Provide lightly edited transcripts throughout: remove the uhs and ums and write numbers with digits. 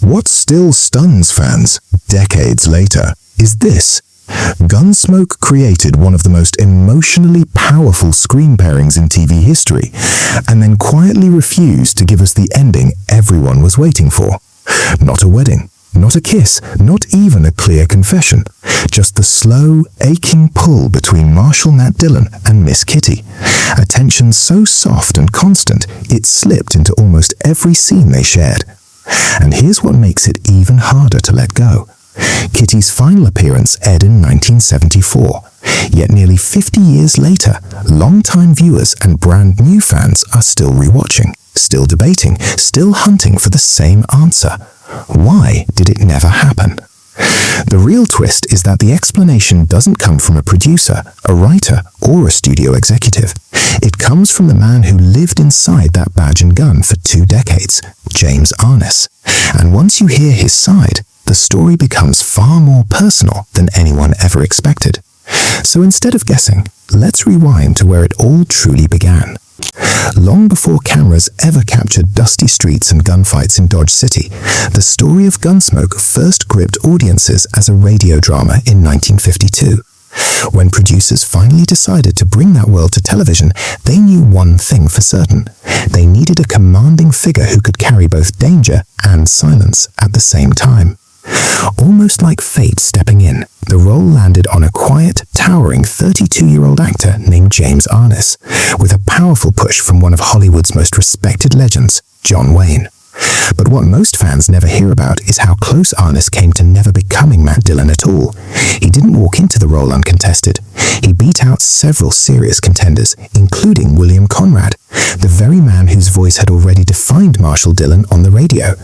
What still stuns fans, decades later, is this. Gunsmoke created one of the most emotionally powerful screen pairings in TV history, and then quietly refused to give us the ending everyone was waiting for. Not a wedding, not a kiss, not even a clear confession. Just the slow, aching pull between Marshal Matt Dillon and Miss Kitty. A tension so soft and constant, it slipped into almost every scene they shared. And here's what makes it even harder to let go. Kitty's final appearance aired in 1974, yet nearly 50 years later, longtime viewers and brand new fans are still rewatching, still debating, still hunting for the same answer. Why did it never happen? The real twist is that the explanation doesn't come from a producer, a writer, or a studio executive. It comes from the man who lived inside that badge and gun for 2 decades, James Arness. And once you hear his side, the story becomes far more personal than anyone ever expected. So instead of guessing, let's rewind to where it all truly began. Long before cameras ever captured dusty streets and gunfights in Dodge City, the story of Gunsmoke first gripped audiences as a radio drama in 1952. When producers finally decided to bring that world to television, they knew one thing for certain. They needed a commanding figure who could carry both danger and silence at the same time. Almost like fate stepping in, the role landed on a quiet, towering 32-year-old actor named James Arness, with a powerful push from one of Hollywood's most respected legends, John Wayne. But what most fans never hear about is how close Arness came to never becoming Matt Dillon at all. He didn't walk into the role uncontested. He beat out several serious contenders, including William Conrad, the very man whose voice had already defined Marshal Dillon on the radio.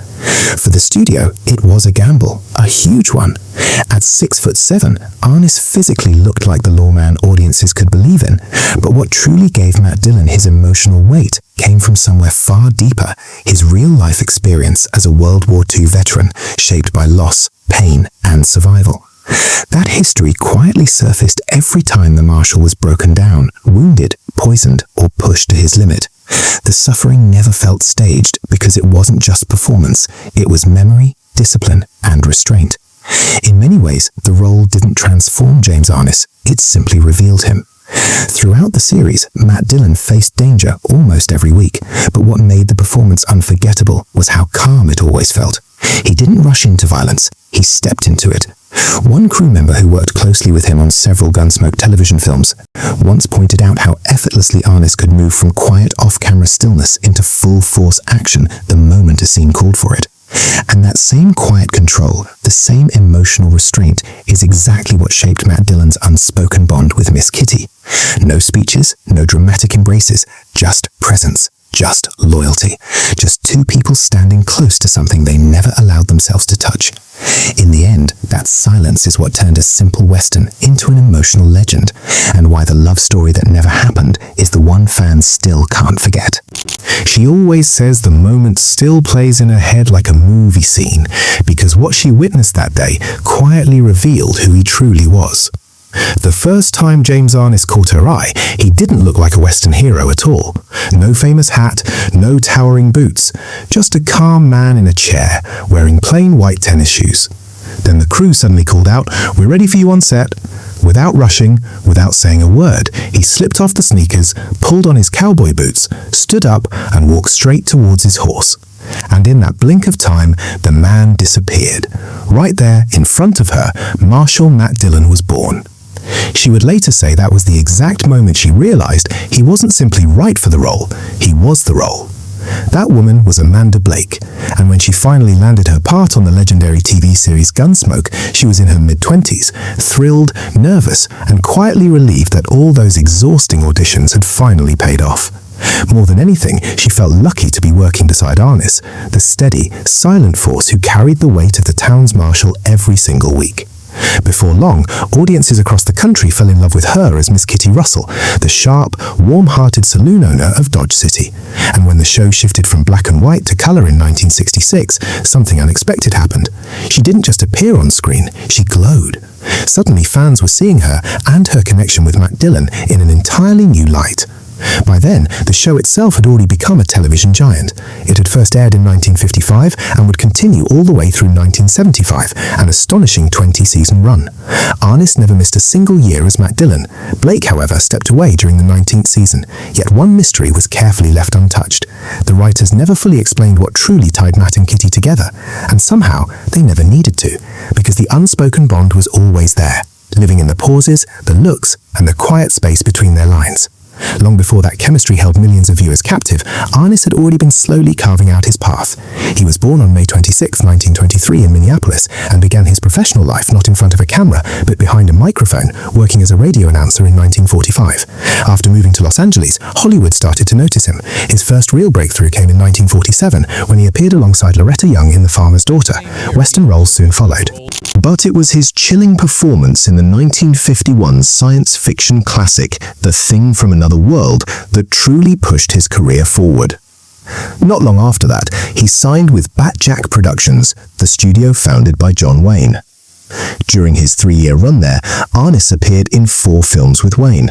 For the studio, it was a gamble, a huge one. At 6'7", Arness physically looked like the lawman audiences could believe in, but what truly gave Matt Dillon his emotional weight came from somewhere far deeper, his real-life experience as a World War II veteran shaped by loss, pain, and survival. That history quietly surfaced every time the Marshal was broken down, wounded, poisoned, or pushed to his limit. The suffering never felt staged because it wasn't just performance, it was memory, discipline, and restraint. In many ways, the role didn't transform James Arness, it simply revealed him. Throughout the series, Matt Dillon faced danger almost every week, but what made the performance unforgettable was how calm it always felt. He didn't rush into violence, he stepped into it. One crew member who worked closely with him on several Gunsmoke television films once pointed out how effortlessly Arness could move from quiet off-camera stillness into full-force action the moment a scene called for it. And that same quiet control, the same emotional restraint, is exactly what shaped Matt Dillon's unspoken bond with Miss Kitty. No speeches, no dramatic embraces, just presence. Just loyalty. Just 2 people standing close to something they never allowed themselves to touch. In the end, that silence is what turned a simple Western into an emotional legend, and why the love story that never happened is the one fans still can't forget. She always says the moment still plays in her head like a movie scene, because what she witnessed that day quietly revealed who he truly was. The first time James Arness caught her eye, he didn't look like a Western hero at all. No famous hat, no towering boots, just a calm man in a chair, wearing plain white tennis shoes. Then the crew suddenly called out, "We're ready for you on set." Without rushing, without saying a word, he slipped off the sneakers, pulled on his cowboy boots, stood up, and walked straight towards his horse. And in that blink of time, the man disappeared. Right there, in front of her, Marshal Matt Dillon was born. She would later say that was the exact moment she realized he wasn't simply right for the role, he was the role. That woman was Amanda Blake, and when she finally landed her part on the legendary TV series Gunsmoke, she was in her mid-20s, thrilled, nervous, and quietly relieved that all those exhausting auditions had finally paid off. More than anything, she felt lucky to be working beside Arness, the steady, silent force who carried the weight of the town's marshal every single week. Before long, audiences across the country fell in love with her as Miss Kitty Russell, the sharp, warm-hearted saloon owner of Dodge City. And when the show shifted from black and white to color in 1966, something unexpected happened. She didn't just appear on screen, she glowed. Suddenly fans were seeing her and her connection with Matt Dillon in an entirely new light. By then, the show itself had already become a television giant. It had first aired in 1955 and would continue all the way through 1975, an astonishing 20-season run. Arness never missed a single year as Matt Dillon. Blake, however, stepped away during the 19th season, yet one mystery was carefully left untouched. The writers never fully explained what truly tied Matt and Kitty together, and somehow they never needed to, because the unspoken bond was always there, living in the pauses, the looks, and the quiet space between their lines. Long before that chemistry held millions of viewers captive, Arness had already been slowly carving out his path. He was born on May 26, 1923 in Minneapolis and began his professional life not in front of a camera, but behind a microphone, working as a radio announcer in 1945. After moving to Los Angeles, Hollywood started to notice him. His first real breakthrough came in 1947, when he appeared alongside Loretta Young in The Farmer's Daughter. Western roles soon followed. But it was his chilling performance in the 1951 science fiction classic, The Thing from Another World, that truly pushed his career forward. Not long after that, he signed with Bat Jack Productions, the studio founded by John Wayne. During his 3-year run there, Arness appeared in 4 films with Wayne.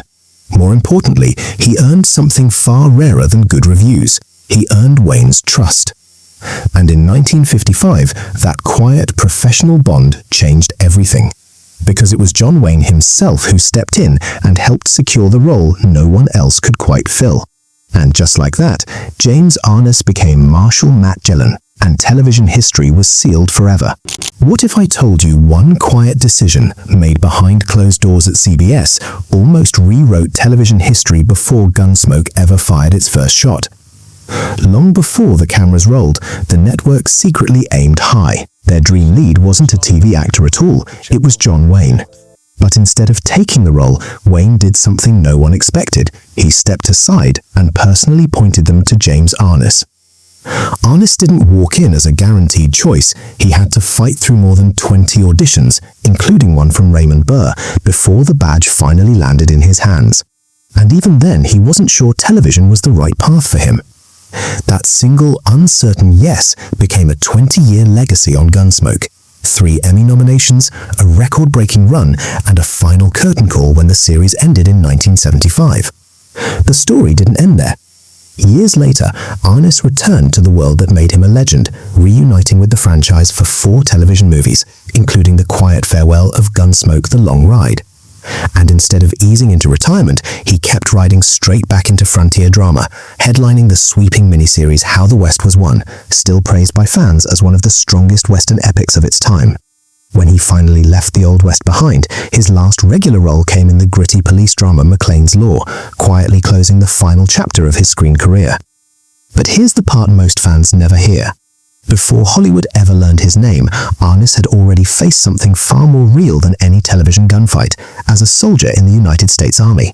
More importantly, he earned something far rarer than good reviews. He earned Wayne's trust. And in 1955, that quiet professional bond changed everything. Because it was John Wayne himself who stepped in and helped secure the role no one else could quite fill. And just like that, James Arness became Marshal Matt Dillon, and television history was sealed forever. What if I told you one quiet decision made behind closed doors at CBS almost rewrote television history before Gunsmoke ever fired its first shot? Long before the cameras rolled, the network secretly aimed high. Their dream lead wasn't a TV actor at all, it was John Wayne. But instead of taking the role, Wayne did something no one expected. He stepped aside and personally pointed them to James Arness. Arness didn't walk in as a guaranteed choice. He had to fight through more than 20 auditions, including one from Raymond Burr, before the badge finally landed in his hands. And even then, he wasn't sure television was the right path for him. That single, uncertain yes became a 20-year legacy on Gunsmoke. 3 Emmy nominations, a record-breaking run, and a final curtain call when the series ended in 1975. The story didn't end there. Years later, Arness returned to the world that made him a legend, reuniting with the franchise for 4 television movies, including the quiet farewell of Gunsmoke: The Long Ride. And instead of easing into retirement, he kept riding straight back into frontier drama, headlining the sweeping miniseries How the West Was Won, still praised by fans as one of the strongest Western epics of its time. When he finally left the Old West behind, his last regular role came in the gritty police drama McLean's Law, quietly closing the final chapter of his screen career. But here's the part most fans never hear. Before Hollywood ever learned his name, Arness had already faced something far more real than any television gunfight, as a soldier in the United States Army.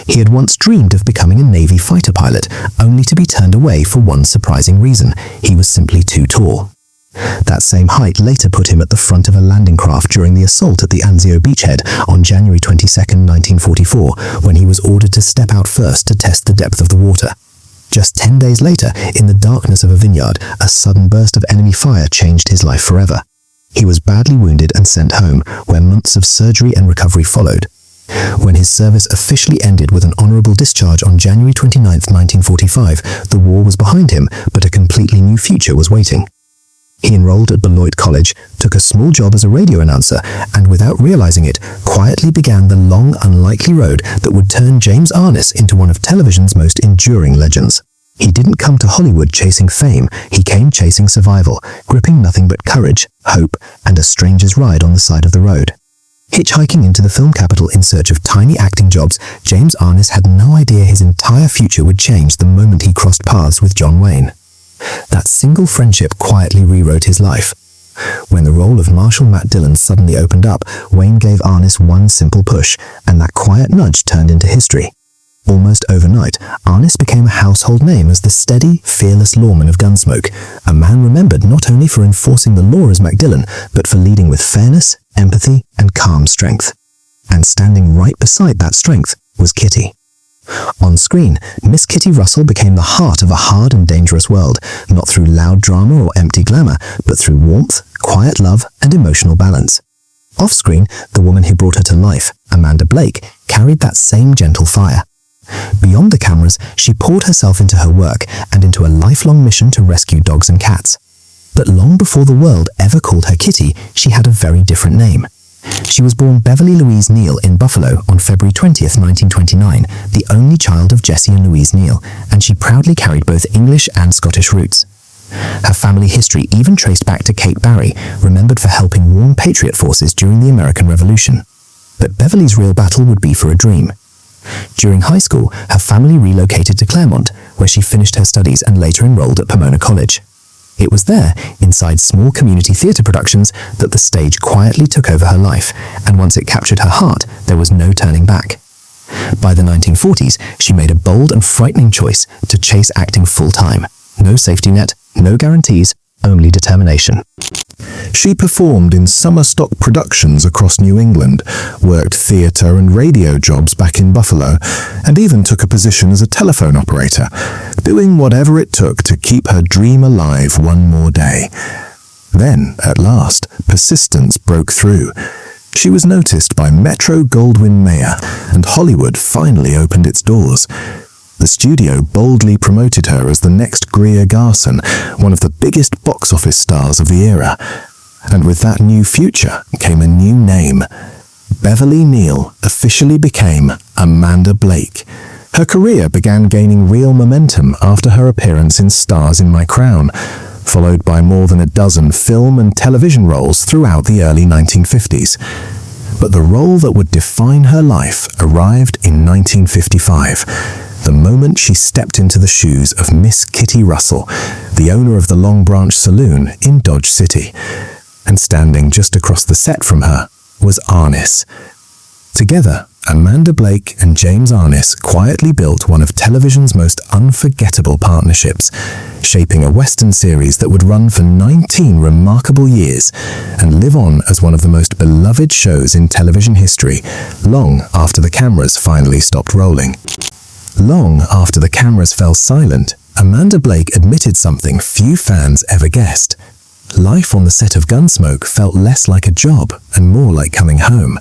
He had once dreamed of becoming a Navy fighter pilot, only to be turned away for one surprising reason: he was simply too tall. That same height later put him at the front of a landing craft during the assault at the Anzio beachhead on January 22, 1944, when he was ordered to step out first to test the depth of the water. Just 10 days later, in the darkness of a vineyard, a sudden burst of enemy fire changed his life forever. He was badly wounded and sent home, where months of surgery and recovery followed. When his service officially ended with an honorable discharge on January 29, 1945, the war was behind him, but a completely new future was waiting. He enrolled at Beloit College, took a small job as a radio announcer, and without realizing it, quietly began the long, unlikely road that would turn James Arness into one of television's most enduring legends. He didn't come to Hollywood chasing fame, he came chasing survival, gripping nothing but courage, hope, and a stranger's ride on the side of the road. Hitchhiking into the film capital in search of tiny acting jobs, James Arness had no idea his entire future would change the moment he crossed paths with John Wayne. That single friendship quietly rewrote his life. When the role of Marshal Matt Dillon suddenly opened up, Wayne gave Arness one simple push, and that quiet nudge turned into history. Almost overnight, Arness became a household name as the steady, fearless lawman of Gunsmoke, a man remembered not only for enforcing the law as Mac Dillon, but for leading with fairness, empathy, and calm strength. And standing right beside that strength was Kitty. On screen, Miss Kitty Russell became the heart of a hard and dangerous world, not through loud drama or empty glamour, but through warmth, quiet love, and emotional balance. Off-screen, the woman who brought her to life, Amanda Blake, carried that same gentle fire. Beyond the cameras, she poured herself into her work and into a lifelong mission to rescue dogs and cats. But long before the world ever called her Kitty, she had a very different name. She was born Beverly Louise Neal in Buffalo on February 20th, 1929, the only child of Jesse and Louise Neal, and she proudly carried both English and Scottish roots. Her family history even traced back to Kate Barry, remembered for helping warn Patriot forces during the American Revolution. But Beverly's real battle would be for a dream. During high school, her family relocated to Claremont, where she finished her studies and later enrolled at Pomona College. It was there, inside small community theatre productions, that the stage quietly took over her life, and once it captured her heart, there was no turning back. By the 1940s, she made a bold and frightening choice to chase acting full-time. No safety net, no guarantees, only determination. She performed in summer stock productions across New England, worked theatre and radio jobs back in Buffalo, and even took a position as a telephone operator, doing whatever it took to keep her dream alive one more day. Then, at last, persistence broke through. She was noticed by Metro-Goldwyn-Mayer, and Hollywood finally opened its doors. The studio boldly promoted her as the next Greer Garson, one of the biggest box office stars of the era. And with that new future came a new name. Beverly Neal officially became Amanda Blake. Her career began gaining real momentum after her appearance in Stars in My Crown, followed by more than a dozen film and television roles throughout the early 1950s. But the role that would define her life arrived in 1955. The moment she stepped into the shoes of Miss Kitty Russell, the owner of the Long Branch Saloon in Dodge City. And standing just across the set from her was Arness. Together, Amanda Blake and James Arness quietly built one of television's most unforgettable partnerships, shaping a Western series that would run for 19 remarkable years and live on as one of the most beloved shows in television history, long after the cameras finally stopped rolling. Long after the cameras fell silent, Amanda Blake admitted something few fans ever guessed. Life on the set of Gunsmoke felt less like a job and more like coming home.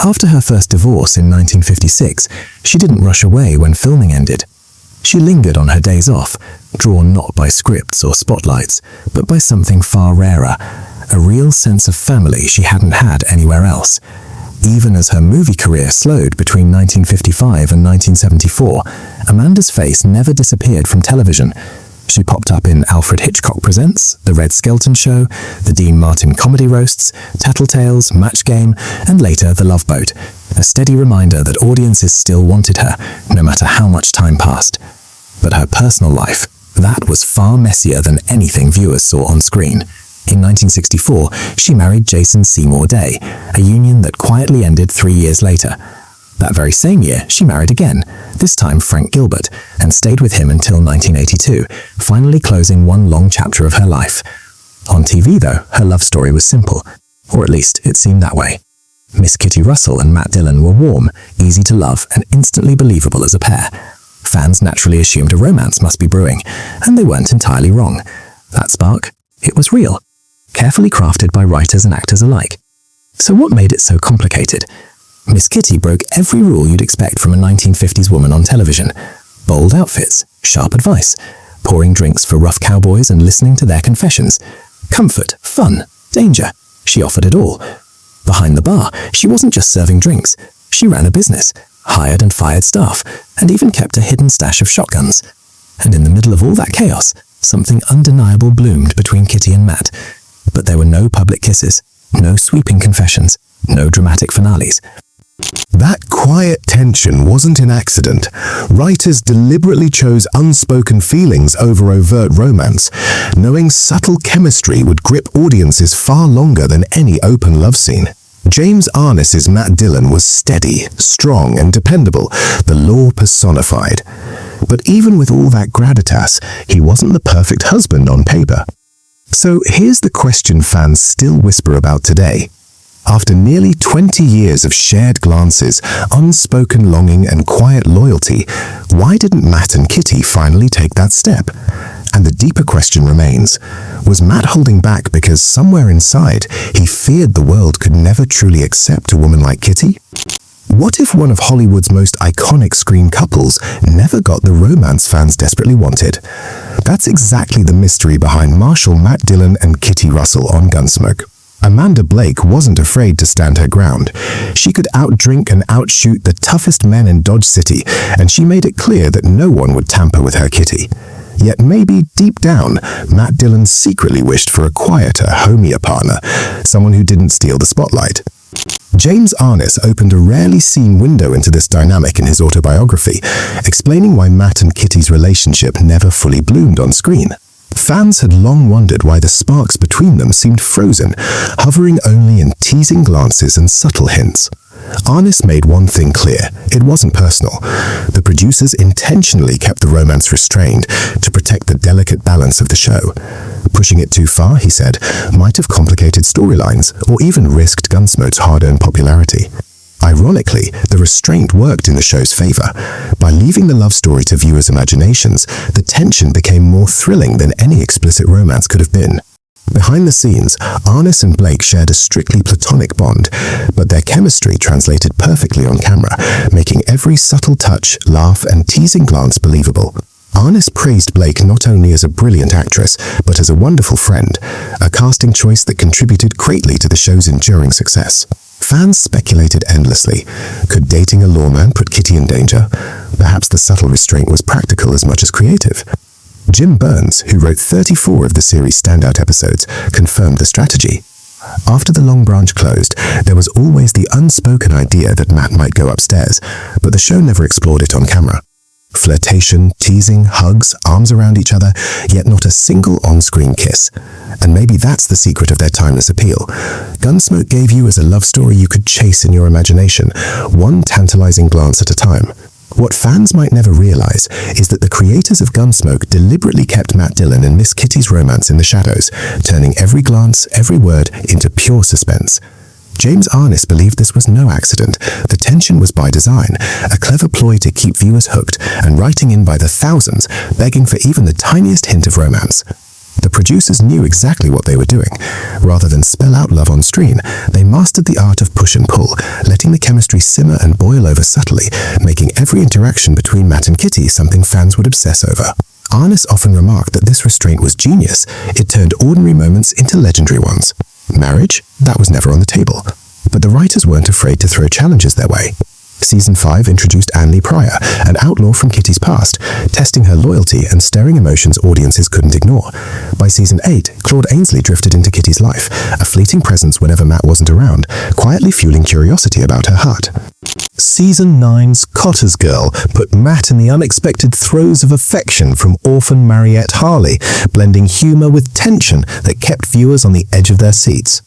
After her first divorce in 1956, she didn't rush away when filming ended. She lingered on her days off, drawn not by scripts or spotlights, but by something far rarer, a real sense of family she hadn't had anywhere else. Even as her movie career slowed between 1955 and 1974, Amanda's face never disappeared from television. She popped up in Alfred Hitchcock Presents, The Red Skelton Show, the Dean Martin Comedy Roasts, Tattletales, Match Game, and later The Love Boat, a steady reminder that audiences still wanted her, no matter how much time passed. But her personal life, that was far messier than anything viewers saw on screen. In 1964, she married Jason Seymour Day, a union that quietly ended 3 years later. That very same year, she married again, this time Frank Gilbert, and stayed with him until 1982, finally closing one long chapter of her life. On TV, though, her love story was simple, or at least it seemed that way. Miss Kitty Russell and Matt Dillon were warm, easy to love, and instantly believable as a pair. Fans naturally assumed a romance must be brewing, and they weren't entirely wrong. That spark, it was real, carefully crafted by writers and actors alike. So what made it so complicated? Miss Kitty broke every rule you'd expect from a 1950s woman on television. Bold outfits, sharp advice, pouring drinks for rough cowboys and listening to their confessions. Comfort, fun, danger. She offered it all. Behind the bar, she wasn't just serving drinks. She ran a business, hired and fired staff, and even kept a hidden stash of shotguns. And in the middle of all that chaos, something undeniable bloomed between Kitty and Matt. But there were no public kisses, no sweeping confessions, no dramatic finales. That quiet tension wasn't an accident. Writers deliberately chose unspoken feelings over overt romance, knowing subtle chemistry would grip audiences far longer than any open love scene. James Arness's Matt Dillon was steady, strong, and dependable, the law personified. But even with all that gravitas, he wasn't the perfect husband on paper. So here's the question fans still whisper about today. After nearly 20 years of shared glances, unspoken longing, and quiet loyalty, why didn't Matt and Kitty finally take that step? And the deeper question remains, was Matt holding back because somewhere inside he feared the world could never truly accept a woman like Kitty? What if one of Hollywood's most iconic screen couples never got the romance fans desperately wanted? That's exactly the mystery behind Marshal, Matt Dillon, and Kitty Russell on Gunsmoke. Amanda Blake wasn't afraid to stand her ground. She could outdrink and outshoot the toughest men in Dodge City, and she made it clear that no one would tamper with her Kitty. Yet maybe deep down, Matt Dillon secretly wished for a quieter, homier partner, someone who didn't steal the spotlight. James Arness opened a rarely seen window into this dynamic in his autobiography, explaining why Matt and Kitty's relationship never fully bloomed on screen. Fans had long wondered why the sparks between them seemed frozen, hovering only in teasing glances and subtle hints. Arness made one thing clear: it wasn't personal. The producers intentionally kept the romance restrained to protect the delicate balance of the show. Pushing it too far, he said, might have complicated storylines or even risked Gunsmoke's hard-earned popularity. Ironically, the restraint worked in the show's favor. By leaving the love story to viewers' imaginations, the tension became more thrilling than any explicit romance could have been. Behind the scenes, Arness and Blake shared a strictly platonic bond, but their chemistry translated perfectly on camera, making every subtle touch, laugh, and teasing glance believable. Arness praised Blake not only as a brilliant actress, but as a wonderful friend, a casting choice that contributed greatly to the show's enduring success. Fans speculated endlessly. Could dating a lawman put Kitty in danger? Perhaps the subtle restraint was practical as much as creative. Jim Burns, who wrote 34 of the series' standout episodes, confirmed the strategy. After the Long Branch closed, there was always the unspoken idea that Matt might go upstairs, but the show never explored it on camera. Flirtation, teasing, hugs, arms around each other, yet not a single on-screen kiss. And maybe that's the secret of their timeless appeal. Gunsmoke gave you as a love story you could chase in your imagination, one tantalizing glance at a time. What fans might never realize is that the creators of Gunsmoke deliberately kept Matt Dillon and Miss Kitty's romance in the shadows, turning every glance, every word into pure suspense. James Arness believed this was no accident. The tension was by design, a clever ploy to keep viewers hooked and writing in by the thousands, begging for even the tiniest hint of romance. The producers knew exactly what they were doing. Rather than spell out love on screen, they mastered the art of push and pull, letting the chemistry simmer and boil over subtly, making every interaction between Matt and Kitty something fans would obsess over. Arness often remarked that this restraint was genius. It turned ordinary moments into legendary ones. Marriage? That was never on the table. But the writers weren't afraid to throw challenges their way. Season 5 introduced Anley Pryor, an outlaw from Kitty's past, testing her loyalty and stirring emotions audiences couldn't ignore. By Season 8, Claude Ainsley drifted into Kitty's life, a fleeting presence whenever Matt wasn't around, quietly fueling curiosity about her heart. Season 9's Cotter's Girl put Matt in the unexpected throes of affection from orphan Mariette Harley, blending humor with tension that kept viewers on the edge of their seats.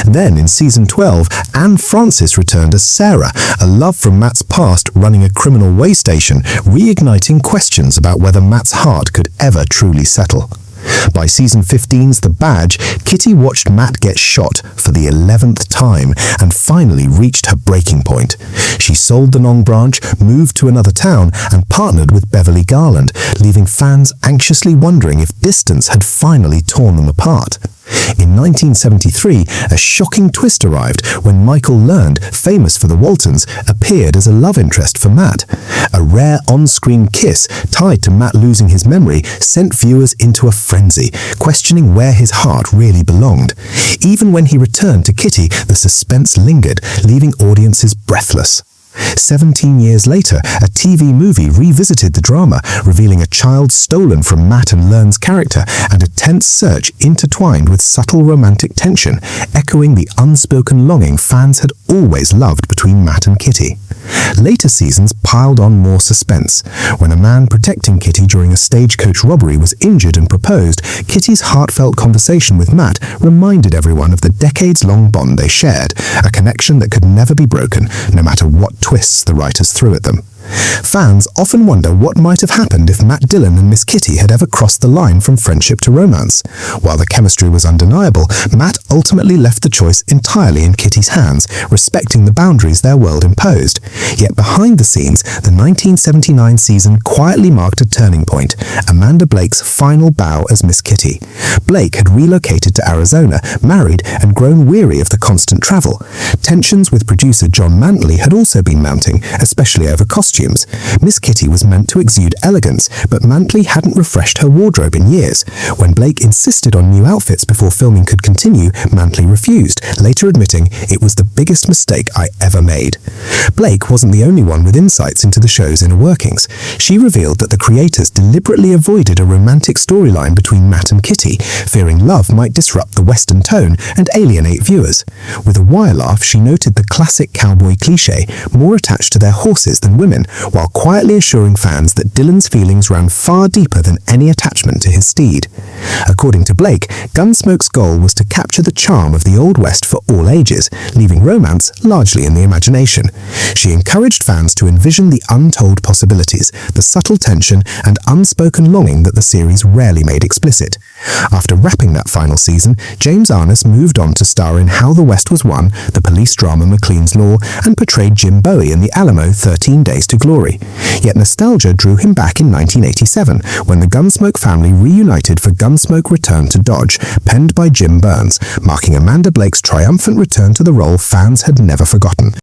Then, in Season 12, Anne Francis returned as Sarah, a love from Matt's past running a criminal way station, reigniting questions about whether Matt's heart could ever truly settle. By Season 15's The Badge, Kitty watched Matt get shot for the 11th time and finally reached her breaking point. She sold the Long Branch, moved to another town, and partnered with Beverly Garland, leaving fans anxiously wondering if distance had finally torn them apart. In 1973, a shocking twist arrived when Michael Learned, famous for the Waltons, appeared as a love interest for Matt. A rare on-screen kiss tied to Matt losing his memory sent viewers into a frenzy, questioning where his heart really belonged. Even when he returned to Kitty, the suspense lingered, leaving audiences breathless. 17 years later, a TV movie revisited the drama, revealing a child stolen from Matt and Learn's character and a tense search intertwined with subtle romantic tension, echoing the unspoken longing fans had always loved between Matt and Kitty. Later seasons piled on more suspense. When a man protecting Kitty during a stagecoach robbery was injured and proposed, Kitty's heartfelt conversation with Matt reminded everyone of the decades-long bond they shared, a connection that could never be broken, no matter what twists the writers threw at them. Fans often wonder what might have happened if Matt Dillon and Miss Kitty had ever crossed the line from friendship to romance. While the chemistry was undeniable, Matt ultimately left the choice entirely in Kitty's hands, respecting the boundaries their world imposed. Yet behind the scenes, the 1979 season quietly marked a turning point, Amanda Blake's final bow as Miss Kitty. Blake had relocated to Arizona, married, and grown weary of the constant travel. Tensions with producer John Mantley had also been mounting, especially over costumes. Miss Kitty was meant to exude elegance, but Mantley hadn't refreshed her wardrobe in years. When Blake insisted on new outfits before filming could continue, Mantley refused, later admitting, "It was the biggest mistake I ever made." Blake wasn't the only one with insights into the show's inner workings. She revealed that the creators deliberately avoided a romantic storyline between Matt and Kitty, fearing love might disrupt the Western tone and alienate viewers. With a wire laugh, she noted the classic cowboy cliché, more attached to their horses than women, while quietly assuring fans that Dillon's feelings ran far deeper than any attachment to his steed. According to Blake, Gunsmoke's goal was to capture the charm of the Old West for all ages, leaving romance largely in the imagination. She encouraged fans to envision the untold possibilities, the subtle tension and unspoken longing that the series rarely made explicit. After wrapping that final season, James Arness moved on to star in How the West Was Won, the police drama McLean's Law, and portrayed Jim Bowie in The Alamo 13 Days to Glory. Yet nostalgia drew him back in 1987, when the Gunsmoke family reunited for Gunsmoke Return to Dodge, penned by Jim Burns, marking Amanda Blake's triumphant return to the role fans had never forgotten.